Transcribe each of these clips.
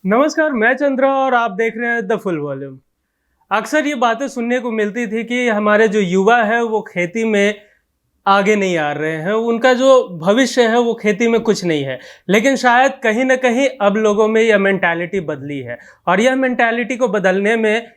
नमस्कार, मैं चंद्रा और आप देख रहे हैं द फुल वॉल्यूम। अक्सर ये बातें सुनने को मिलती थी कि हमारे जो युवा है वो खेती में आगे नहीं आ रहे हैं, उनका जो भविष्य है वो खेती में कुछ नहीं है। लेकिन शायद कहीं ना कहीं अब लोगों में यह मेंटालिटी बदली है और यह मेंटालिटी को बदलने में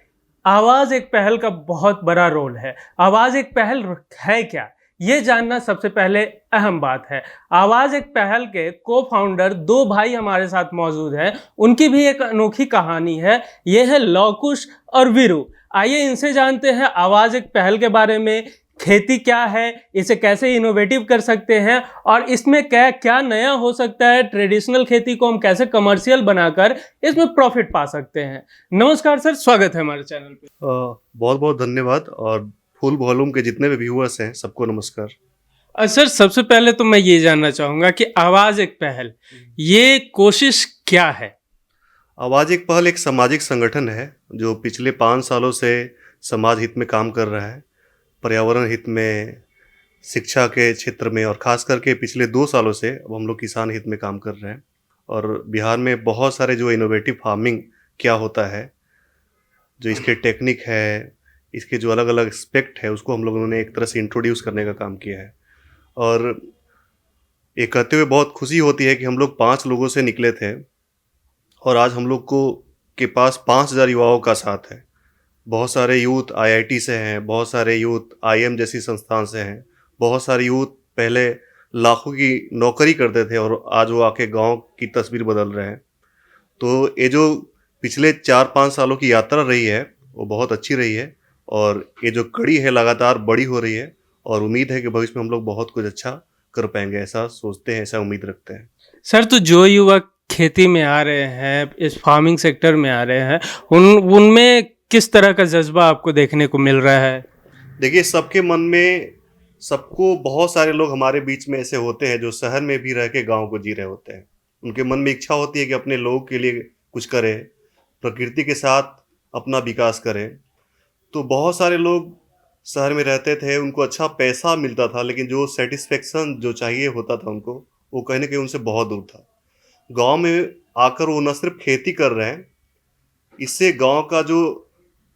आवाज़ एक पहल का बहुत बड़ा रोल है। आवाज़ एक पहल है क्या, ये जानना सबसे पहले अहम बात है। आवाज़ एक पहल के को फाउंडर दो भाई हमारे साथ मौजूद हैं। उनकी भी एक अनोखी कहानी है। ये है लवकुश और वीरू। आइए इनसे जानते हैं आवाज़ एक पहल के बारे में, खेती क्या है, इसे कैसे इनोवेटिव कर सकते हैं और इसमें क्या क्या नया हो सकता है। ट्रेडिशनल खेती को हम कैसे कमर्शियल बनाकर इसमें प्रॉफिट पा सकते हैं। नमस्कार सर, स्वागत है हमारे चैनल पे। बहुत बहुत धन्यवाद और फुल वॉल्यूम के जितने भी व्यूअर्स हैं सबको नमस्कार। सर, सबसे पहले तो मैं ये जानना चाहूँगा कि आवाज़ एक पहल, ये कोशिश क्या है? आवाज़ एक पहल एक सामाजिक संगठन है जो पिछले 5 सालों से समाज हित में काम कर रहा है, पर्यावरण हित में, शिक्षा के क्षेत्र में और ख़ास करके पिछले 2 सालों से अब हम लोग किसान हित में काम कर रहे हैं। और बिहार में बहुत सारे जो इनोवेटिव फार्मिंग क्या होता है, जो इसके टेक्निक है, इसके जो अलग अलग एस्पेक्ट है, उसको हम लोगों ने एक तरह से इंट्रोड्यूस करने का काम किया है। और ये कहते हुए बहुत खुशी होती है कि हम लोग 5 लोगों से निकले थे और आज हम लोग को के पास 5,000 युवाओं का साथ है। बहुत सारे यूथ आईआईटी से हैं, बहुत सारे यूथ आईएम जैसी संस्थान से हैं, बहुत सारे यूथ पहले लाखों की नौकरी करते थे और आज वो आके गांव की तस्वीर बदल रहे हैं। तो ये जो पिछले 4-5 सालों की यात्रा रही है वो बहुत अच्छी रही है और ये जो कड़ी है लगातार बड़ी हो रही है और उम्मीद है कि भविष्य में हम लोग बहुत कुछ अच्छा कर पाएंगे, ऐसा सोचते हैं, ऐसा उम्मीद रखते हैं। सर, तो जो युवा खेती में आ रहे हैं, इस फार्मिंग सेक्टर में आ रहे हैं, उनमें किस तरह का जज्बा आपको देखने को मिल रहा है? देखिए, सबके मन में सबको बहुत सारे लोग हमारे बीच में ऐसे होते हैं जो शहर में भी रह के गाँव को जी रहे होते हैं। उनके मन में इच्छा होती है कि अपने लोगों के लिए कुछ करें, प्रकृति के साथ अपना विकास करें। तो बहुत सारे लोग शहर में रहते थे, उनको अच्छा पैसा मिलता था, लेकिन जो सेटिस्फेक्शन जो चाहिए होता था उनको, वो कहीं न कहीं उनसे बहुत दूर था। गाँव में आकर वो न सिर्फ खेती कर रहे हैं, इससे गाँव का जो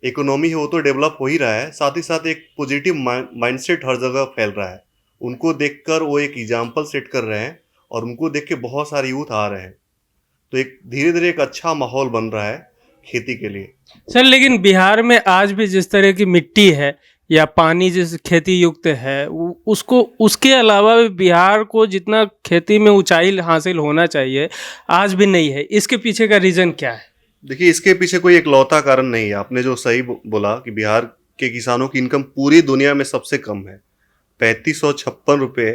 इकोनॉमी है वो तो डेवलप हो ही रहा है, साथ ही साथ एक पॉजिटिव माइंडसेट हर जगह फैल रहा है। उनको देखकर वो एक एग्जाम्पल सेट कर रहे हैं और उनको देख के बहुत सारे यूथ आ रहे हैं। तो एक धीरे-धीरे एक अच्छा माहौल बन रहा है खेती के लिए। सर, लेकिन बिहार में आज भी जिस तरह की मिट्टी है या पानी जिस खेती युक्त है, उसको उसके अलावा भी बिहार को जितना खेती में ऊंचाई हासिल होना चाहिए आज भी नहीं है। इसके पीछे का रीज़न क्या है? देखिए, इसके पीछे कोई इकलौता कारण नहीं है। आपने जो सही बोला कि बिहार के किसानों की इनकम पूरी दुनिया में सबसे कम है। 3556 रुपये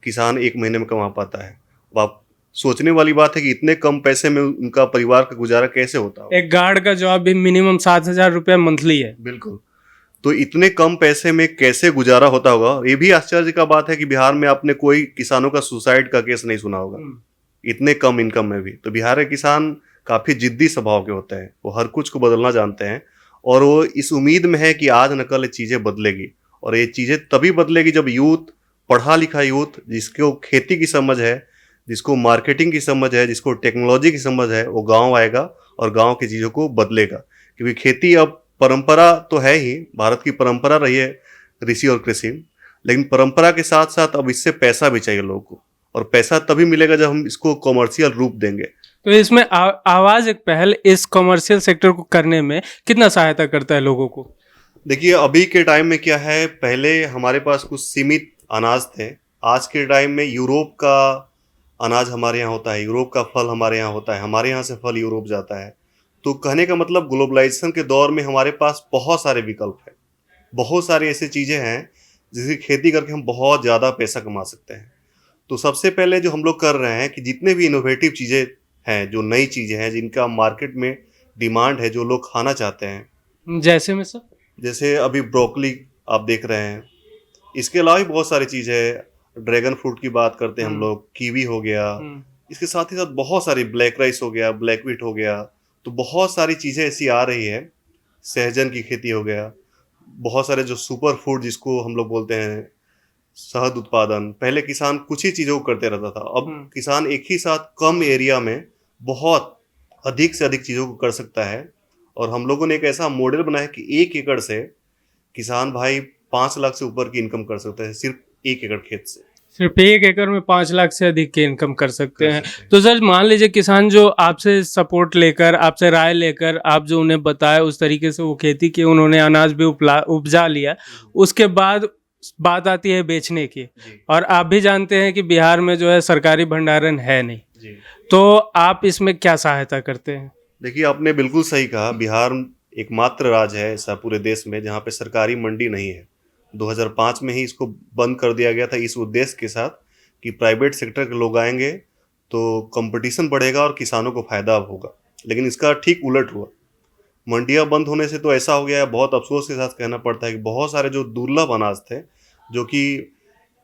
किसान एक महीने में कमा पाता है। अब आप सोचने वाली बात है कि इतने कम पैसे में उनका परिवार का गुजारा कैसे होता होगा। एक गार्ड का जॉब भी मिनिमम 7,000 रुपया मंथली है। बिल्कुल। तो इतने कम पैसे में कैसे गुजारा होता होगा। ये भी आश्चर्य का बात है कि बिहार में आपने कोई किसानों का सुसाइड का केस नहीं सुना होगा, इतने कम इनकम में भी। तो बिहार के किसान काफ़ी जिद्दी स्वभाव के होते हैं, वो हर कुछ को बदलना जानते हैं और वो इस उम्मीद में है कि आज न कल ये चीज़ें बदलेगी। और ये चीज़ें तभी बदलेगी जब यूथ, पढ़ा लिखा यूथ, जिसको खेती की समझ है, जिसको मार्केटिंग की समझ है, जिसको टेक्नोलॉजी की समझ है, वो गाँव आएगा और गाँव की चीज़ों को बदलेगा। क्योंकि खेती अब परंपरा तो है ही, भारत की परंपरा रही है ऋषि और कृषि, लेकिन परंपरा के साथ साथ अब इससे पैसा भी चाहिए लोगों को और पैसा तभी मिलेगा जब हम इसको कॉमर्शियल रूप देंगे। तो इसमें आवाज़ एक पहल इस कमर्शियल सेक्टर को करने में कितना सहायता करता है लोगों को? देखिए, अभी के टाइम में क्या है, पहले हमारे पास कुछ सीमित अनाज थे। आज के टाइम में यूरोप का अनाज हमारे यहाँ होता है, यूरोप का फल हमारे यहाँ होता है, हमारे यहाँ से फल यूरोप जाता है। तो कहने का मतलब ग्लोबलाइजेशन के दौर में हमारे पास बहुत सारे विकल्प हैं, बहुत सारी ऐसी चीज़ें हैं जिसकी खेती करके हम बहुत ज़्यादा पैसा कमा सकते हैं। तो सबसे पहले जो हम लोग कर रहे हैं कि जितने भी इनोवेटिव चीज़ें हैं, जो नई चीज़ें हैं, जिनका मार्केट में डिमांड है, जो लोग खाना चाहते हैं, जैसे में सर? जैसे अभी ब्रोकली आप देख रहे हैं, इसके अलावा भी बहुत सारी चीज़ें हैं। ड्रैगन फ्रूट की बात करते हैं हम लोग, कीवी हो गया, इसके साथ ही साथ बहुत सारी, ब्लैक राइस हो गया, ब्लैक व्हीट हो गया। तो बहुत सारी चीज़ें ऐसी आ रही है, सहजन की खेती हो गया, बहुत सारे जो सुपर फूड जिसको हम लोग बोलते हैं, शहद उत्पादन। पहले किसान कुछ ही चीज़ों को करते रहता था, अब किसान एक ही साथ कम एरिया में बहुत अधिक से अधिक चीज़ों को कर सकता है। और हम लोगों ने एक ऐसा मॉडल बनाया है कि 1 एकड़ से किसान भाई 5 लाख से ऊपर की इनकम कर सकता है, सिर्फ 1 एकड़ खेत से। सिर्फ 1 एकड़ में 5 लाख से अधिक की इनकम कर सकते कर हैं। सकते हैं। तो सर मान लीजिए किसान जो आपसे सपोर्ट लेकर, आपसे राय लेकर, आप जो उन्हें बताए उस तरीके से वो खेती की, उन्होंने अनाज भी उपजा लिया, उसके बाद बात आती है बेचने की। जी और आप भी जानते हैं कि बिहार में जो है सरकारी भंडारण है नहीं, जी। तो आप इसमें क्या सहायता करते हैं? देखिए, आपने बिल्कुल सही कहा। बिहार एकमात्र राज्य है ऐसा पूरे देश में जहाँ पे सरकारी मंडी नहीं है। 2005 में ही इसको बंद कर दिया गया था इस उद्देश्य के साथ कि प्राइवेट सेक्टर के लोग आएंगे तो कंपटीशन बढ़ेगा और किसानों को फायदा होगा। लेकिन इसका ठीक उलट हुआ। मंडियां बंद होने से तो ऐसा हो गया है, बहुत अफसोस के साथ कहना पड़ता है कि बहुत सारे जो दुर्लभ अनाज थे, जो कि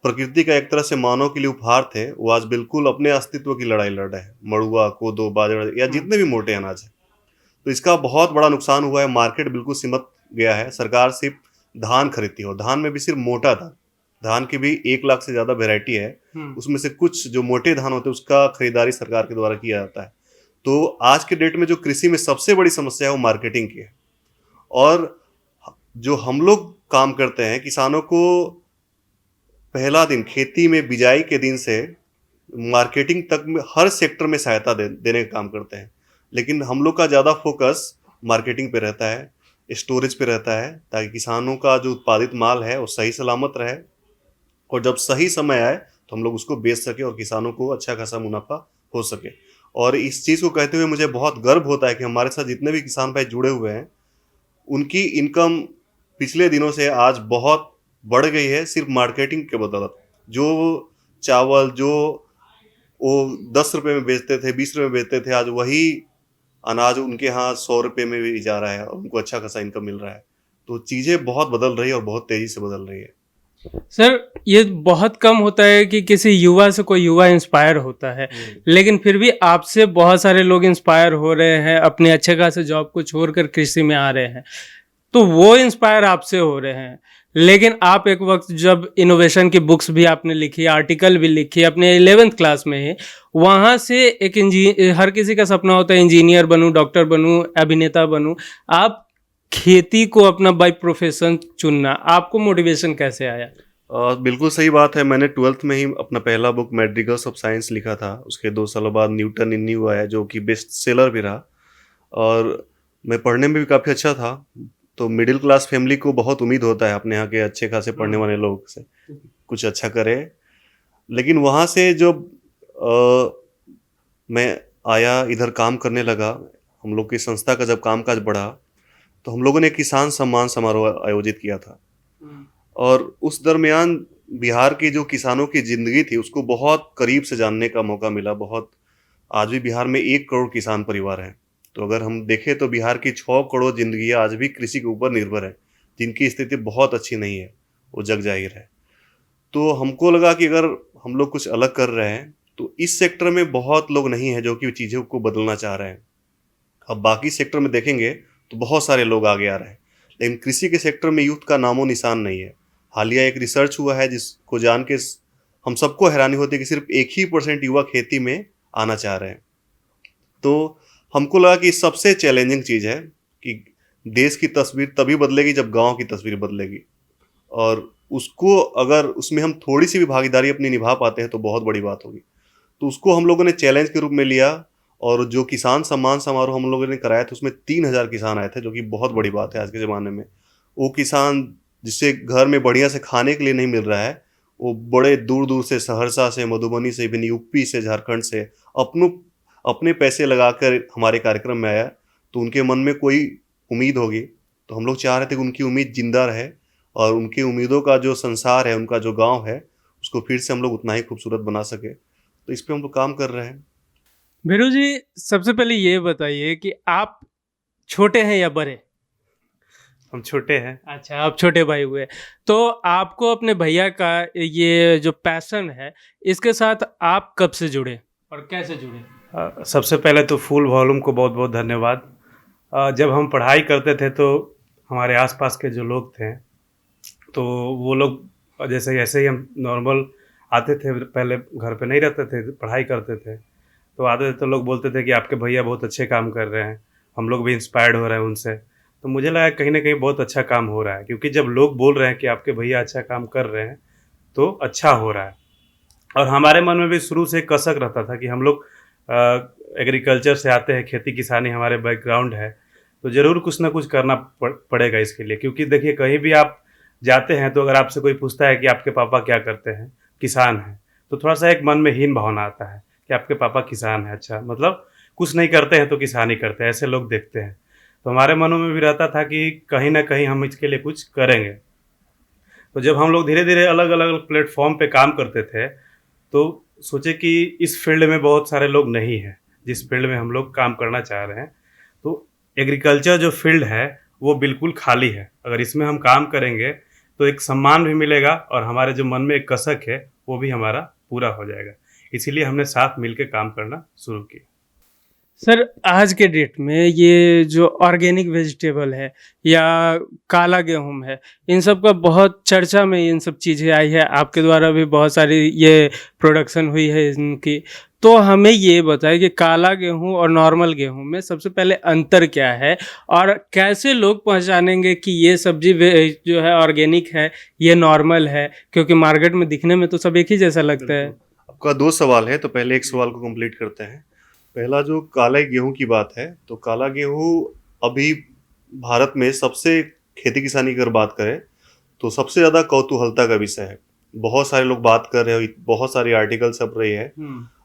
प्रकृति का एक तरह से मानव के लिए उपहार थे, वो आज बिल्कुल अपने अस्तित्व की लड़ाई लड़ रहे हैं। मड़ुआ, कोदो, बाजरा या जितने भी मोटे अनाज हैं। तो इसका बहुत बड़ा नुकसान हुआ है। मार्केट बिल्कुल सिमट गया है। सरकार सिर्फ धान खरीदती है और धान में भी सिर्फ मोटा धान। धान की भी 1 लाख से ज़्यादा वेराइटी है। उसमें से कुछ जो मोटे धान होते हैं उसका खरीदारी सरकार के द्वारा किया जाता है। तो आज के डेट में जो कृषि में सबसे बड़ी समस्या है वो मार्केटिंग की है। और जो हम लोग काम करते हैं, किसानों को पहला दिन खेती में बिजाई के दिन से मार्केटिंग तक में हर सेक्टर में सहायता देने का काम करते हैं। लेकिन हम लोग का ज़्यादा फोकस मार्केटिंग पे रहता है, स्टोरेज पे रहता है, ताकि किसानों का जो उत्पादित माल है वो सही सलामत रहे और जब सही समय आए तो हम लोग उसको बेच सके और किसानों को अच्छा खासा मुनाफा हो सके। और इस चीज़ को कहते हुए मुझे बहुत गर्व होता है कि हमारे साथ जितने भी किसान भाई जुड़े हुए हैं, उनकी इनकम पिछले दिनों से आज बहुत बढ़ गई है, सिर्फ मार्केटिंग के बदौलत। जो चावल जो वो 10 रुपये में बेचते थे, 20 रुपये में बेचते थे, आज वही अनाज उनके यहाँ 100 रुपये में भी जा रहा है और उनको अच्छा खासा इनकम मिल रहा है। तो चीज़ें बहुत बदल रही है और बहुत तेज़ी से बदल रही है। सर ये बहुत कम होता है कि किसी युवा से कोई युवा इंस्पायर होता है, लेकिन फिर भी आपसे बहुत सारे लोग इंस्पायर हो रहे हैं, अपने अच्छे खासे जॉब को छोड़कर कृषि में आ रहे हैं। तो वो इंस्पायर आपसे हो रहे हैं, लेकिन आप एक वक्त जब इनोवेशन की बुक्स भी आपने लिखी, आर्टिकल भी लिखी अपने 11th क्लास में ही, वहाँ से एक हर किसी का सपना होता है इंजीनियर बनूं, डॉक्टर बनूं, अभिनेता बनूं। आप खेती को अपना बाय प्रोफेशन चुनना, आपको मोटिवेशन कैसे आया? बिल्कुल सही बात है। मैंने 12th में ही अपना पहला बुक मैड्रिगल्स ऑफ साइंस लिखा था। उसके 2 सालों बाद न्यूटन इन न्यू आया, जो कि बेस्ट सेलर भी रहा और मैं पढ़ने में भी काफ़ी अच्छा था। तो मिडिल क्लास फैमिली को बहुत उम्मीद होता है अपने यहाँ के अच्छे खासे पढ़ने वाले लोग से कुछ अच्छा करे। लेकिन वहाँ से जब मैं आया, इधर काम करने लगा, हम लोग की संस्था का जब कामकाज बढ़ा, तो हम लोगों ने किसान सम्मान समारोह आयोजित किया था। और उस दरमियान बिहार की जो किसानों की ज़िंदगी थी उसको बहुत करीब से जानने का मौका मिला। बहुत आज भी बिहार में 1 करोड़ किसान परिवार हैं। तो अगर हम देखें तो बिहार की 6 करोड़ जिंदगियां आज भी कृषि के ऊपर निर्भर है, जिनकी स्थिति बहुत अच्छी नहीं है, वो जग जाहिर है। तो हमको लगा कि अगर हम लोग कुछ अलग कर रहे हैं तो इस सेक्टर में बहुत लोग नहीं हैं जो कि चीज़ों को बदलना चाह रहे हैं। अब बाकी सेक्टर में देखेंगे तो बहुत सारे लोग आगे आ रहे हैं, लेकिन कृषि के सेक्टर में यूथ का नामो निशान नहीं है। हालिया एक रिसर्च हुआ है जिसको जान के हम सबको हैरानी होती है कि सिर्फ 1% युवा खेती में आना चाह रहे हैं। तो हमको लगा कि सबसे चैलेंजिंग चीज़ है कि देश की तस्वीर तभी बदलेगी जब गांव की तस्वीर बदलेगी, और उसको अगर उसमें हम थोड़ी सी भी भागीदारी अपनी निभा पाते हैं तो बहुत बड़ी बात होगी। तो उसको हम लोगों ने चैलेंज के रूप में लिया और जो किसान सम्मान समारोह हम लोगों ने कराया था उसमें 3,000 किसान आए थे, जो कि बहुत बड़ी बात है आज के ज़माने में। वो किसान जिससे घर में बढ़िया से खाने के लिए नहीं मिल रहा है, वो बड़े दूर दूर से, सहरसा से, मधुबनी से, इवन यूपी से, झारखंड से अपने पैसे लगाकर हमारे कार्यक्रम में आया। तो उनके मन में कोई उम्मीद होगी, तो हम लोग चाह रहे थे कि उनकी उम्मीद जिंदा रहे और उनकी उम्मीदों का जो संसार है, उनका जो गांव है, उसको फिर से हम लोग उतना ही खूबसूरत बना सके। तो इस पे हम लोग काम कर रहे हैं। भीरू जी, सबसे पहले ये बताइए कि आप छोटे हैं या बड़े? हम छोटे हैं। अच्छा, आप छोटे भाई हुए। तो आपको अपने भैया का ये जो पैशन है, इसके साथ आप कब से जुड़े और कैसे जुड़े? सबसे पहले तो फुल वॉल्यूम को बहुत बहुत धन्यवाद। जब हम पढ़ाई करते थे तो हमारे आसपास के जो लोग थे, तो वो लोग जैसे ऐसे ही हम नॉर्मल आते थे, पहले घर पे नहीं रहते थे, पढ़ाई करते थे। तो आते थे तो लोग बोलते थे कि आपके भैया बहुत अच्छे काम कर रहे हैं, हम लोग भी इंस्पायर्ड हो रहे हैं उनसे। तो मुझे लगा कहीं न कहीं बहुत अच्छा काम हो रहा है, क्योंकि जब लोग बोल रहे हैं कि आपके भैया अच्छा काम कर रहे हैं, तो अच्छा हो रहा है। और हमारे मन में भी शुरू से कसक रहता था कि हम लोग एग्रीकल्चर से आते हैं, खेती किसानी हमारे बैकग्राउंड है, तो ज़रूर कुछ ना कुछ करना पड़ेगा इसके लिए। क्योंकि देखिए कहीं भी आप जाते हैं तो अगर आपसे कोई पूछता है कि आपके पापा क्या करते हैं, किसान हैं, तो थोड़ा-सा एक मन में हीन भावना आता है कि आपके पापा किसान हैं, अच्छा मतलब कुछ नहीं करते हैं तो किसानी करते हैं, ऐसे लोग देखते हैं। तो हमारे मनों में भी रहता था कि कहीं न कहीं हम इसके लिए कुछ करेंगे। तो जब हम लोग धीरे-धीरे अलग-अलग प्लेटफ़ॉर्म पे काम करते थे, तो सोचे कि इस फ़ील्ड में बहुत सारे लोग नहीं हैं, जिस फ़ील्ड में हम लोग काम करना चाह रहे हैं। तो एग्रीकल्चर जो फ़ील्ड है, वो बिल्कुल खाली है। अगर इसमें हम काम करेंगे, तो एक सम्मान भी मिलेगा और हमारे जो मन में एक कसक है, वो भी हमारा पूरा हो जाएगा। इसीलिए हमने साथ मिल के काम करना शुरू किया। सर आज के डेट में ये जो ऑर्गेनिक वेजिटेबल है या काला गेहूं है, इन सब का बहुत चर्चा में इन सब चीज़ें आई है, आपके द्वारा भी बहुत सारी ये प्रोडक्शन हुई है इनकी। तो हमें ये बताएं कि काला गेहूं और नॉर्मल गेहूं में सबसे पहले अंतर क्या है, और कैसे लोग पहचानेंगे कि ये सब्जी जो है ऑर्गेनिक है, ये नॉर्मल है, क्योंकि मार्केट में दिखने में तो सब एक ही जैसा लगता है। आपका दो सवाल है, तो पहले एक सवाल को कंप्लीट करते हैं। पहला जो काले गेहूं की बात है, तो काला गेहूं अभी भारत में सबसे खेती किसानी की अगर बात करें तो सबसे ज़्यादा कौतूहलता का विषय है। बहुत सारे लोग बात कर रहे हो, बहुत सारी आर्टिकल छप रही है,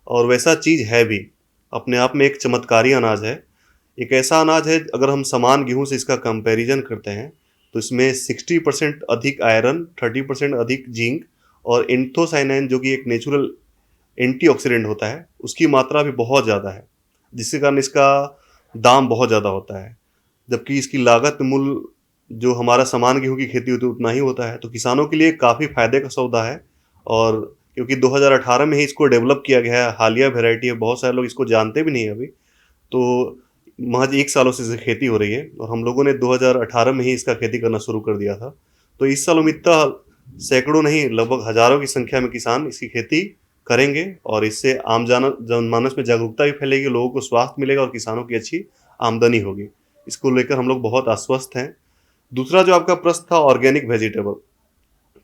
और वैसा चीज़ है भी। अपने आप में एक चमत्कारी अनाज है। एक ऐसा अनाज है, अगर हम समान गेहूं से इसका कंपैरिजन करते हैं तो इसमें 60% अधिक आयरन, 30% अधिक जिंक और एंथोसाइनिन जो कि एक नेचुरल एंटीऑक्सीडेंट होता है, उसकी मात्रा भी बहुत ज़्यादा है, जिसके कारण इसका दाम बहुत ज़्यादा होता है। जबकि इसकी लागत मूल्य जो हमारा सामान गेहूं की खेती होती है उतना ही होता है। तो किसानों के लिए काफ़ी फायदे का सौदा है। और क्योंकि 2018 में ही इसको डेवलप किया गया है, हालिया वेराइटी है, बहुत सारे लोग इसको जानते भी नहीं है अभी। तो महज 1 सालों से इसे खेती हो रही है और हम लोगों ने 2018 में ही इसका खेती करना शुरू कर दिया था। तो इस साल उम्मीदता सैकड़ों नहीं, लगभग हज़ारों की संख्या में किसान इसकी खेती करेंगे और इससे आम जनमानस में जागरूकता भी फैलेगी, लोगों को स्वास्थ्य मिलेगा और किसानों की अच्छी आमदनी होगी। इसको लेकर हम लोग बहुत आश्वस्त हैं। दूसरा जो आपका प्रश्न था ऑर्गेनिक वेजिटेबल,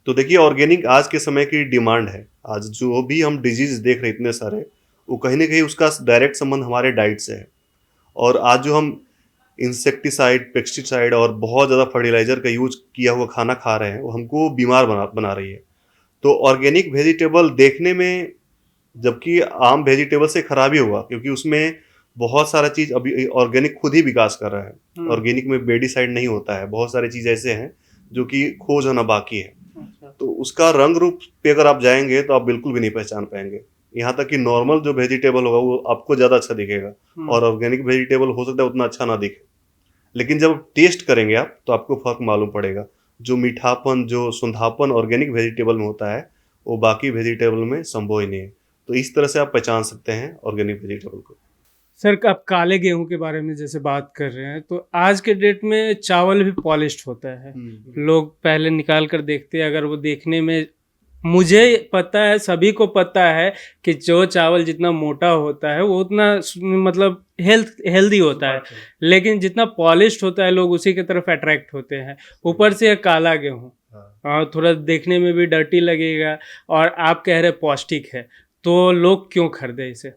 तो देखिए ऑर्गेनिक आज के समय की डिमांड है। आज जो भी हम डिजीज देख रहे हैं इतने सारे, वो कहीं ना कहीं उसका डायरेक्ट संबंध हमारे डाइट से है। और आज जो हम इंसेक्टिसाइड, पेस्टिसाइड और बहुत ज़्यादा फर्टिलाइजर का यूज किया हुआ खाना खा रहे हैं, वो हमको बीमार बना रही है। तो ऑर्गेनिक वेजिटेबल देखने में, जबकि आम वेजिटेबल से खराब ही हुआ, क्योंकि उसमें बहुत सारा चीज़ अभी ऑर्गेनिक खुद ही विकास कर रहा है। ऑर्गेनिक में पेस्टिसाइड नहीं होता है, बहुत सारी चीज़ ऐसे हैं जो कि खोज होना बाकी है। तो उसका रंग रूप पे अगर आप जाएंगे तो आप बिल्कुल भी नहीं पहचान पाएंगे। यहाँ तक कि नॉर्मल जो वेजिटेबल होगा वो आपको ज़्यादा अच्छा दिखेगा और ऑर्गेनिक वेजिटेबल हो सकता है उतना अच्छा ना दिखे। लेकिन जब टेस्ट करेंगे आप तो आपको फर्क मालूम पड़ेगा। जो मीठापन, जो सुंधापन ऑर्गेनिक वेजिटेबल में होता है, वो बाकी वेजिटेबल में संभव ही नहीं है। तो इस तरह से आप पहचान सकते हैं ऑर्गेनिक वेजिटेबल को। सर आप काले गेहूं के बारे में जैसे बात कर रहे हैं, तो आज के डेट में चावल भी पॉलिश्ड होता है। लोग पहले निकाल कर देखते हैं, अगर वो देखने में, मुझे पता है, सभी को पता है कि जो चावल जितना मोटा होता है वो उतना मतलब हेल्दी होता है, लेकिन जितना पॉलिश्ड होता है लोग उसी की तरफ अट्रैक्ट होते हैं। ऊपर से काला गेहूं थोड़ा देखने में भी डर्टी लगेगा, और आप कह रहे पौष्टिक है, तो लोग क्यों खरीदे इसे?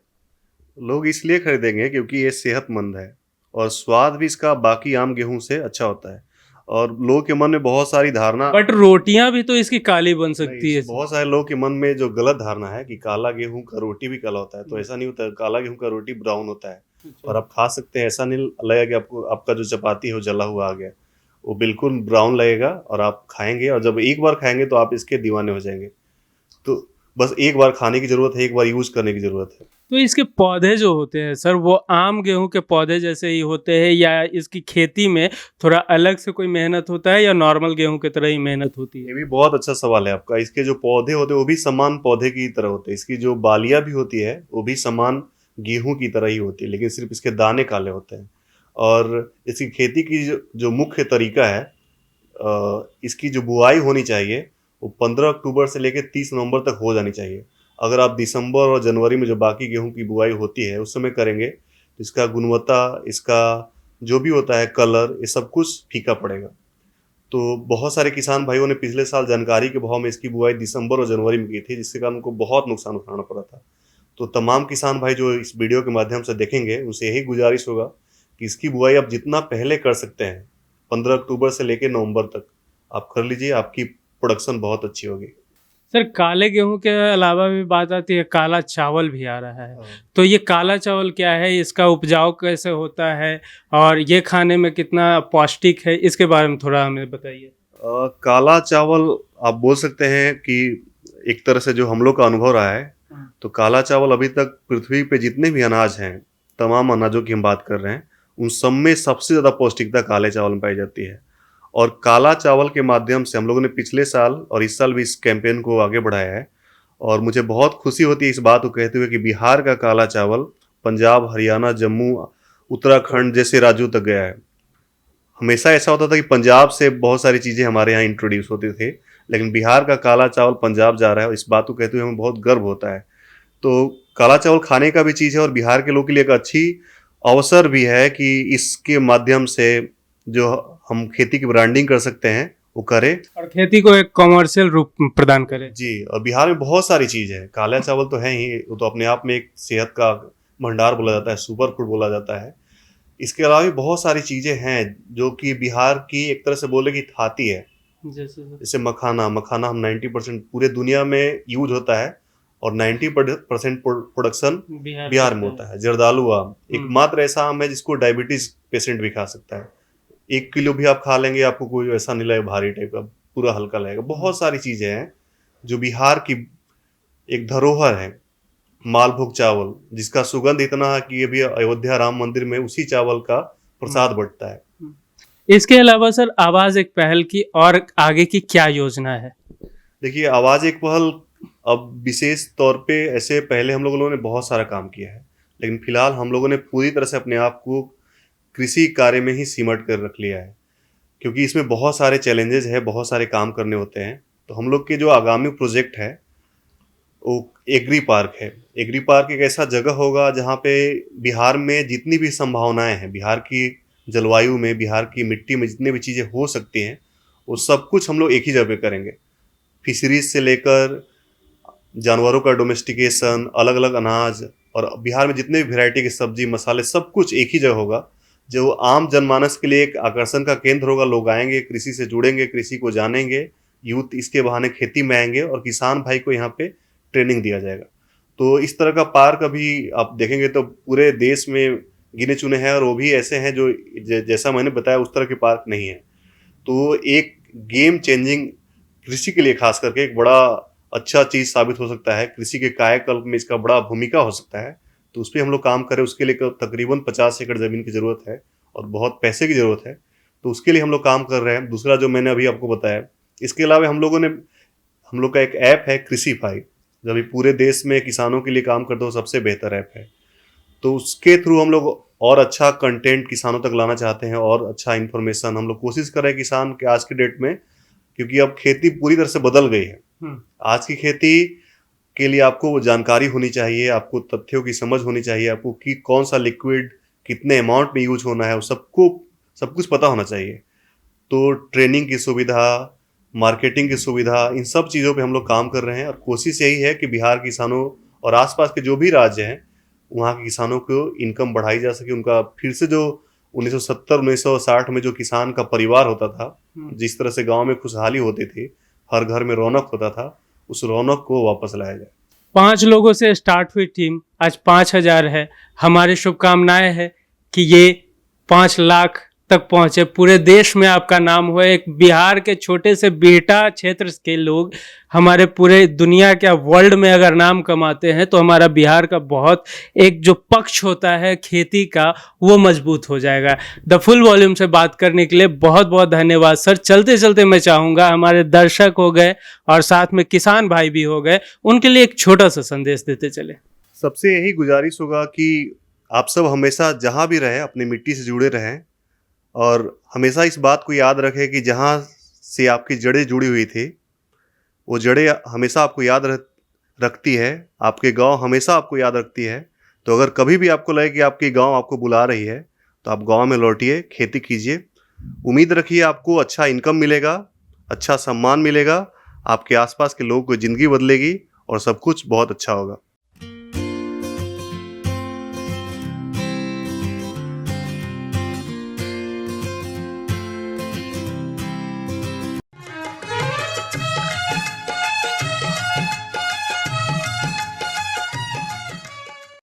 लोग इसलिए खरीदेंगे क्योंकि ये सेहतमंद है और स्वाद भी इसका बाकी आम गेहूं से अच्छा होता है। और लोगों के मन में बहुत सारी धारणा, बट रोटियां भी तो इसकी काली बन सकती है। बहुत सारे लोगों के मन में जो गलत धारणा है कि काला गेहूं का रोटी भी काला होता है, तो ऐसा नहीं होता है। काला गेहूं का रोटी ब्राउन होता है और आप खा सकते हैं। ऐसा नहीं लगेगा कि आपको आपका जो चपाती है वो जला हुआ आ गया, वो बिल्कुल ब्राउन लगेगा और आप खाएंगे, और जब एक बार खाएंगे तो आप इसके दीवाने हो जाएंगे। तो बस एक बार खाने की जरूरत है, एक बार यूज करने की जरूरत है। तो इसके पौधे जो होते हैं सर, वो आम गेहूं के पौधे जैसे ही होते हैं, या इसकी खेती में थोड़ा अलग से कोई मेहनत होता है, या नॉर्मल गेहूं की तरह ही मेहनत होती है? ये भी बहुत अच्छा सवाल है आपका। इसके जो पौधे होते हैं वो भी समान पौधे की तरह होते हैं। इसकी जो बालियां भी होती है वो भी समान गेहूं की तरह ही होती है, लेकिन सिर्फ इसके दाने काले होते हैं। और इसकी खेती की जो मुख्य तरीका है, इसकी जो बुआई होनी चाहिए वो 15 अक्टूबर से लेकर 30 नवंबर तक हो जानी चाहिए। अगर आप दिसंबर और जनवरी में जो बाकी गेहूं की बुआई होती है उस समय करेंगे तो इसका गुणवत्ता, इसका जो भी होता है कलर, ये सब कुछ फीका पड़ेगा। तो बहुत सारे किसान भाइयों ने पिछले साल जानकारी के अभाव में इसकी बुआई दिसंबर और जनवरी में की थी, जिसके कारण उनको बहुत नुकसान उठाना पड़ा था। तो तमाम किसान भाई जो इस वीडियो के माध्यम से देखेंगे उनसे यही गुजारिश होगा कि इसकी बुआई आप जितना पहले कर सकते हैं, 15 अक्टूबर से लेकर नवंबर तक आप कर लीजिए, आपकी प्रोडक्शन बहुत अच्छी होगी। सर, काले गेहूं के अलावा भी बात आती है, काला चावल भी आ रहा है। तो ये काला चावल क्या है, इसका उपजाऊ कैसे होता है और ये खाने में कितना पौष्टिक है, इसके बारे में थोड़ा हमें बताइए। काला चावल आप बोल सकते हैं कि एक तरह से जो हम लोग का अनुभव रहा है, तो काला चावल अभी तक पृथ्वी पे जितने भी अनाज हैं, तमाम अनाजों की हम बात कर रहे हैं, उन सब में सबसे ज़्यादा पौष्टिकता काले चावल में पाई जाती है। और काला चावल के माध्यम से हम लोगों ने पिछले साल और इस साल भी इस कैंपेन को आगे बढ़ाया है। और मुझे बहुत खुशी होती है इस बात को कहते हुए कि बिहार का काला चावल पंजाब, हरियाणा, जम्मू, उत्तराखंड जैसे राज्यों तक गया है। हमेशा ऐसा होता था कि पंजाब से बहुत सारी चीज़ें हमारे यहाँ इंट्रोड्यूस होती थी, लेकिन बिहार का काला चावल पंजाब जा रहा है और इस बात को कहते हुए हमें बहुत गर्व होता है। तो काला चावल खाने का भी चीज़ है और बिहार के लोगों के लिए एक अच्छी अवसर भी है कि इसके माध्यम से जो हम खेती की ब्रांडिंग कर सकते हैं वो करें और खेती को एक कॉमर्शियल रूप प्रदान करें। जी। और बिहार में बहुत सारी चीज़ है, काला चावल तो है ही, वो तो अपने आप में एक सेहत का भंडार बोला जाता है, सुपर फूड बोला जाता है। इसके अलावा भी बहुत सारी चीज़ें हैं जो कि बिहार की एक तरह से बोले कि थाती है। जैसे मखाना हम 90% पूरे दुनिया में यूज होता है और 90% प्रोडक्शन बिहार में होता है। जर्दालू आम एकमात्र ऐसा आम है जिसको डायबिटीज पेशेंट भी खा सकता है। 1 किलो भी आप खा लेंगे आपको कोई ऐसा नहीं लगेगा भारी टाइप का, पूरा हल्का लगेगा। बहुत सारी चीज़ें हैं जो बिहार की एक धरोहर है। मालभोग चावल जिसका सुगंध इतना है कि अभी अयोध्या राम मंदिर में उसी चावल का प्रसाद बंटता है। इसके अलावा सर, आवाज एक पहल की और आगे की क्या योजना है? देखिए, आवाज एक पहल अब विशेष तौर पे ऐसे पहले हम लोगों ने बहुत सारा काम किया है, लेकिन फिलहाल हम लोगों ने पूरी तरह से अपने आप को कृषि कार्य में ही सिमट कर रख लिया है, क्योंकि इसमें बहुत सारे चैलेंजेस है, बहुत सारे काम करने होते हैं। तो हम लोग के जो आगामी प्रोजेक्ट है वो एग्री पार्क है। एग्री पार्क एक ऐसा जगह होगा जहाँ पे बिहार में जितनी भी संभावनाएं हैं, बिहार की जलवायु में, बिहार की मिट्टी में जितनी भी चीज़ें हो सकती हैं, वो सब कुछ हम लोग एक ही जगह पे करेंगे। फिशरीज से लेकर जानवरों का डोमेस्टिकेशन, अलग अलग अनाज, और बिहार में जितने भी वैरायटी के सब्जी मसाले सब कुछ एक ही जगह होगा, जो आम जनमानस के लिए एक आकर्षण का केंद्र होगा। लोग आएंगे, कृषि से जुड़ेंगे, कृषि को जानेंगे, यूथ इसके बहाने खेती में आएंगे और किसान भाई को यहाँ पे ट्रेनिंग दिया जाएगा। तो इस तरह का पार्क अभी आप देखेंगे तो पूरे देश में गिने चुने हैं, और वो भी ऐसे हैं जो जैसा मैंने बताया उस तरह के पार्क नहीं है। तो एक गेम चेंजिंग कृषि के लिए खास करके एक बड़ा अच्छा चीज़ साबित हो सकता है। कृषि के कायाकल्प में इसका बड़ा भूमिका हो सकता है। तो उस पर हम लोग काम करें, उसके लिए तकरीबन 50 एकड़ ज़मीन की ज़रूरत है और बहुत पैसे की ज़रूरत है। तो उसके लिए हम लोग काम कर रहे हैं। दूसरा जो मैंने अभी आपको बताया, इसके अलावा हम लोग का एक ऐप है कृषिफाई, जो अभी पूरे देश में किसानों के लिए काम करता है, सबसे बेहतर ऐप है। तो उसके थ्रू हम लोग और अच्छा कंटेंट किसानों तक लाना चाहते हैं और अच्छा इन्फॉर्मेशन हम लोग कोशिश कर रहे हैं किसान के आज के डेट में, क्योंकि अब खेती पूरी तरह से बदल गई है। आज की खेती के लिए आपको वो जानकारी होनी चाहिए, आपको तथ्यों की समझ होनी चाहिए, आपको कि कौन सा लिक्विड कितने अमाउंट में यूज होना है, वो सब कुछ पता होना चाहिए। तो ट्रेनिंग की सुविधा, मार्केटिंग की सुविधा, इन सब चीज़ों पे हम लोग काम कर रहे हैं। और कोशिश यही है कि बिहार किसानों और आसपास के जो भी राज्य हैं वहाँ के किसानों को इनकम बढ़ाई जा सके। उनका फिर से जो 1970-1960 में जो किसान का परिवार होता था, जिस तरह से गांव में खुशहाली होती थी, हर घर में रौनक होता था, उस रौनक को वापस लाया जाए। 5 लोगों से स्टार्ट हुई टीम आज 5000 है। हमारी शुभकामनाएं है कि ये 5 लाख तक पहुंचे, पूरे देश में आपका नाम हुआ। एक बिहार के छोटे से बेटा क्षेत्र के लोग हमारे पूरे दुनिया के, वर्ल्ड में अगर नाम कमाते हैं तो हमारा बिहार का बहुत एक जो पक्ष होता है खेती का, वो मजबूत हो जाएगा। द फुल वॉल्यूम से बात करने के लिए बहुत बहुत धन्यवाद सर। चलते चलते मैं चाहूँगा हमारे दर्शक हो गए और साथ में किसान भाई भी हो गए, उनके लिए एक छोटा सा संदेश देते चले। सबसे यही गुजारिश होगा कि आप सब हमेशा जहाँ भी रहें अपनी मिट्टी से जुड़े रहें, और हमेशा इस बात को याद रखें कि जहाँ से आपकी जड़ें जुड़ी हुई थी, वो जड़ें हमेशा आपको याद रखती है, आपके गांव हमेशा आपको याद रखती है। तो अगर कभी भी आपको लगे कि आपकी गांव आपको बुला रही है, तो आप गांव में लौटिए, खेती कीजिए। उम्मीद रखिए आपको अच्छा इनकम मिलेगा, अच्छा सम्मान मिलेगा, आपके आसपास के लोगों की ज़िंदगी बदलेगी और सब कुछ बहुत अच्छा होगा।